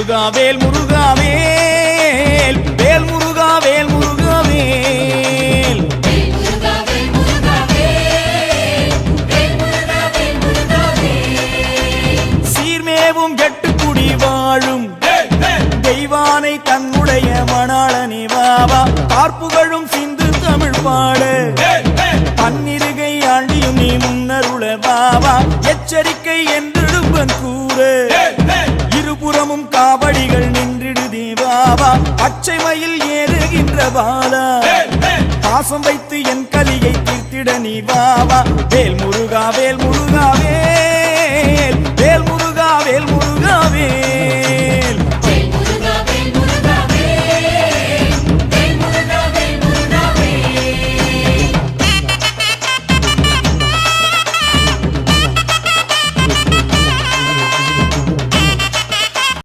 முருகா வேல் முருகா வேல் வேல் முருகா வேல் முருகா வேல் சீர்மேவும் கெட்டுக்குடி வாழும் தெய்வானை தன்னுடைய மணாளனே வாவா பார்ப்புகழும் சிந்து தமிழ் பாடு பன்னிருகை ஆண்டியும் நீ முன்னருள வாவா எச்சரிக்கை என்றெடுப்பன் கூறு இருபுறமும் காவடிகள் நின்றிடுதே வாவா பச்சை மயில் ஏறுகின்ற பாலா பாசம் வைத்து என் கலியை தீர்த்திட நீ வாவா வேல் முருகா வேல் முருகா